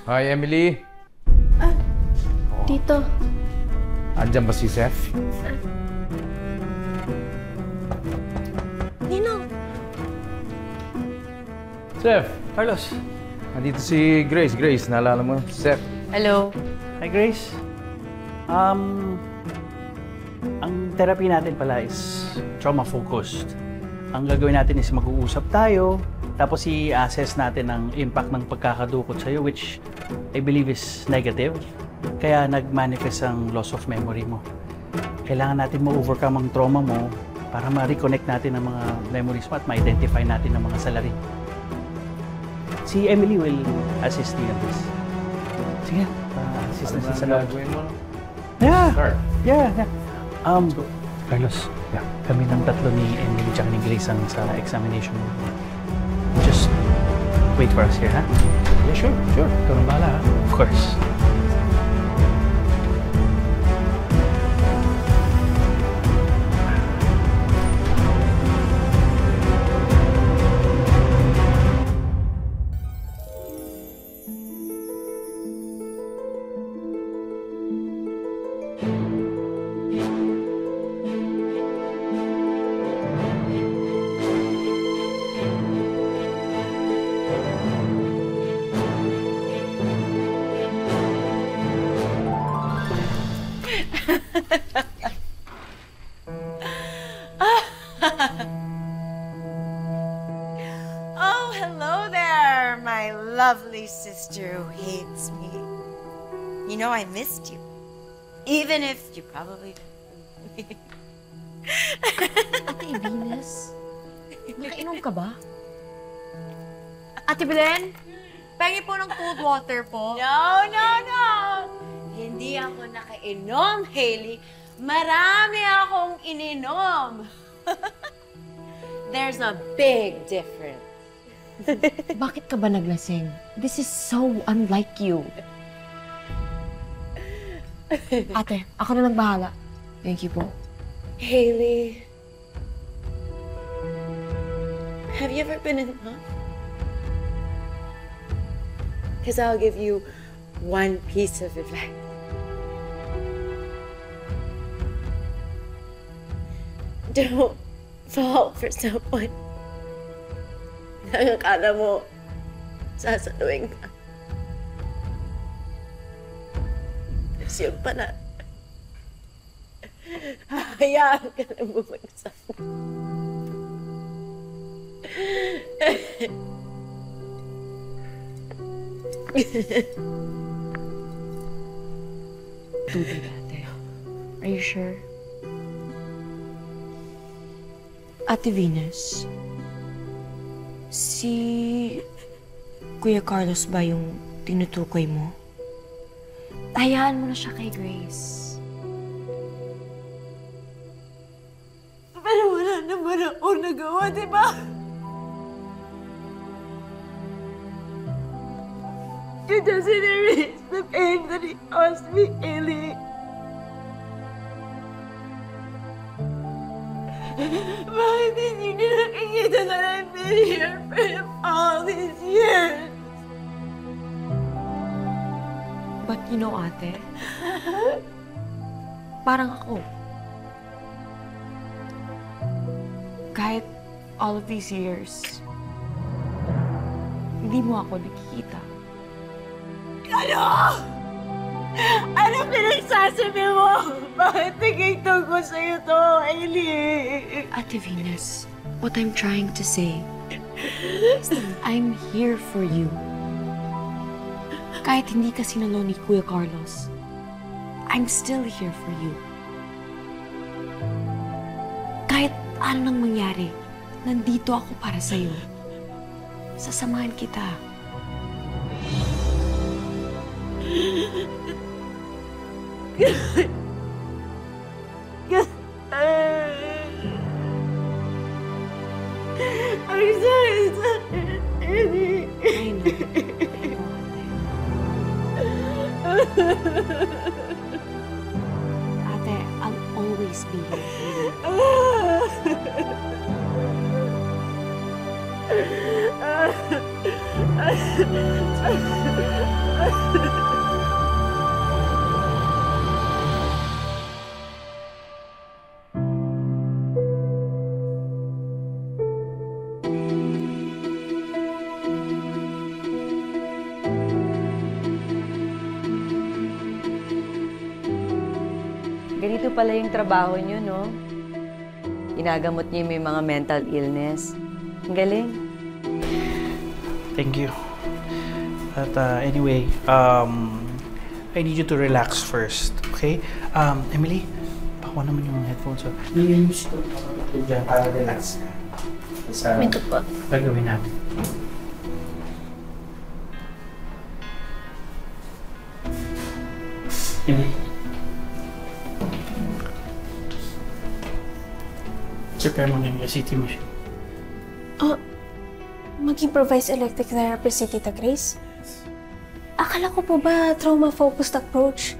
Hi, Emily. Tito. Andiyan ba si Seth? Ninong. Seth, Carlos. nandito si Grace. Grace, naalala mo? Seth. Hello. Hi, Grace. Ang therapy natin pala is trauma-focused. Ang gagawin natin is mag-uusap tayo, tapos i-assess natin ang impact ng pagkakadukot sa'yo, which I believe is negative. Kaya nag-manifest ang loss of memory mo. Kailangan natin ma-overcome ang trauma mo para ma-reconnect natin ang mga memories mo at ma-identify natin ang mga salarin. Si Emily will assist you in this. Sige, assist na sa loob. gagawin mo? Yeah! Start. Yeah. Carlos, kami ng tatlo ni Emily tsaka ni Grace ang sa examination mo. Just wait for us here, ha? Yeah, sure. Ikaw nang bahala, ha? Of course. Oh, hello there, my lovely sister who hates me. You know I missed you, even if you probably Ate Venus, nakainom ka ba? Ate Belen, pengi po ng cold water po. No. Hindi ako nakainom, Hailey. Marami akong ininom. There's a big difference. Bakit ka ba naglasing? This is so unlike you. Ate, ako na nagbahala. Thank you po. Hailey, have you ever been in love? Because I'll give you one piece of advice. Don't fall for someone na akala mo sasaluhin ka. Kasi yun pala, hayaan ka na bumagsak. Tubig, ate. Are you sure? Ate Venus, si Kuya Carlos ba yung tinutukoy mo? Hayaan mo na siya kay Grace. Pero wala naman akong nagawa, di ba? You doesn't erase the pain that he caused me, Hailey. Bakit hindi niyo nakikita that I've been here for him all these years? But you know, ate, parang ako. Kahit all of these years, hindi mo ako nakikita. Ano? Ano pinagsasabi mo? Bakit naging tungkol sa'yo to, Hailey? Ate Venus, what I'm trying to say is that I'm here for you. Kahit hindi ka sinalo ni Kuya Carlos, I'm still here for you. Kahit ano nang mangyari, nandito ako para sa'yo. Sasamahan kita. I'm sorry, Hailey. I know, ate. Ate, I'll always be here for you. Ganito pala yung trabaho niyo, no? Ginagamot niyo yung may mga mental illness. Ang galing. Thank you. But anyway, I need you to relax first, okay? Emily, pakuha naman yung headphones. I-use ko dyan para relax. Ito po. Gagawin natin. Emily. Prepare mo na yung CT machine. Mag-improvise electric therapy si Tita Grace? Akala ko po ba trauma-focused approach?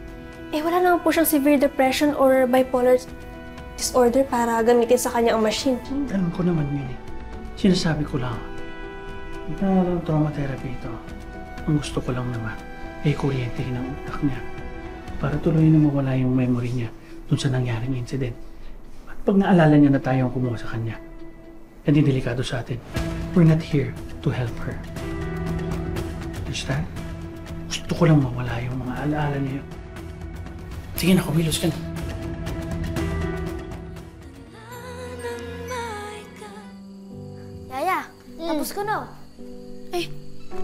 Wala naman po siyang severe depression or bipolar disorder para gamitin sa kanya ang machine. Alam ko naman yun eh. Sinasabi ko lang. Na trauma therapy ito. Ang gusto ko lang naman ay kuryentehin ang utak niya para tuloy na mawala yung memory niya dun sa nangyaring incident. At pag naalala niya na tayo ang kumuha sa kanya, hindi delikado sa atin. We're not here to help her. Understand? Gusto ko lang mawala yung mga alaala niya yun. Sige na, kumilos ka na. Yaya, tapos ka na.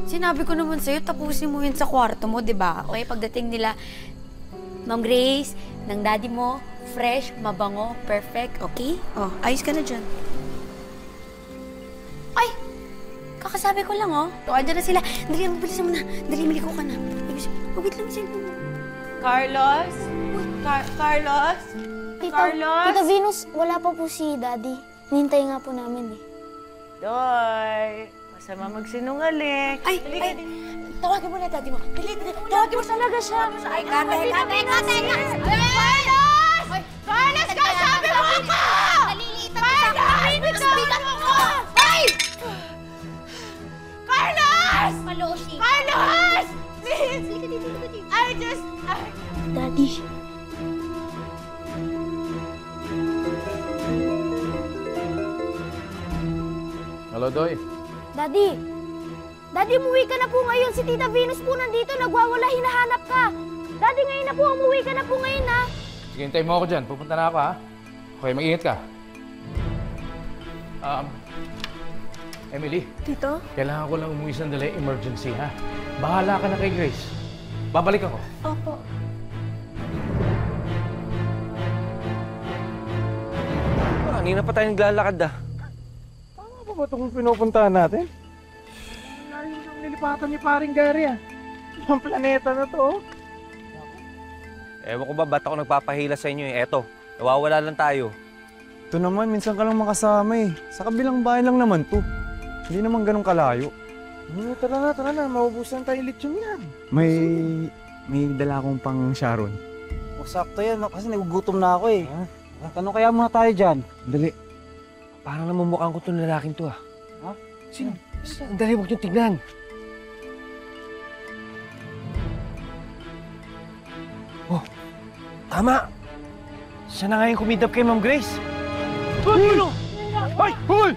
Sinabi ko naman sa'yo, tapusin mo yun sa kwarto mo, di ba? Okay, pagdating nila, Ma'am Grace, ng daddy mo, fresh, mabango, perfect, okay? Oh, ayos ka na dyan. Ay! Kakasabi ko lang, oh. O, andyan na sila. Dali, bilisan mo na. Dali, maliko ka na. Wait lang, cellphone mo. Carlos? Carlos? Carlos? Tita Venus, wala pa po si Daddy. Nintay nga po namin eh. Doy, masama magsinungaling. Ay! Tawagin mo na daddy mo. Dali, tawagin mo talaga siya. Ay, kate! Carlos! Carlos, kasabi mo ako! Nalilitan mo sa akin! Nagbigan mo ako! Ay! Carlos! Malosi! Carlos! Please! Daddy. Hello, Doy. Daddy! Daddy, umuwi ka na po ngayon. Si Tita Venus po nandito. Nagwawala, hinahanap ka. Daddy, ngayon na po. Umuwi ka na po ngayon, ha? Sige, hintayin mo ako dyan. Pupunta na ako, ha? Okay, mag-ingat ka. Emily, Tito? kailangan ko lang umuwi sandali. Emergency, ha? Bahala ka na kay Grace. Babalik ako. Opo. Kanina pa tayo naglalakad Tama pa ba itong pinupuntahan natin? Layo yung nilipatan ni paring Gary ah. Ibang planeta na to. Ewan ko ba, ba't ako nagpapahila sa inyo eh? Eto, nawawala lang tayo. Ito naman, minsan ka lang makasama eh. Sa kabilang bahay lang naman to. Hindi naman ganun kalayo. Tara na. Maubusan tayo lechon yan. May dala akong pang Sharon. Sakto yan, kasi nagugutom na ako eh. Tanong kaya muna tayo dyan. Dali. Parang namumukhaan ko itong lalaking to ah. Ha? Sino? Dali, huwag niyong tignan. Oh, tama! Siya na nga yung kumidap kay Ma'am Grace. Hoy! Hoy!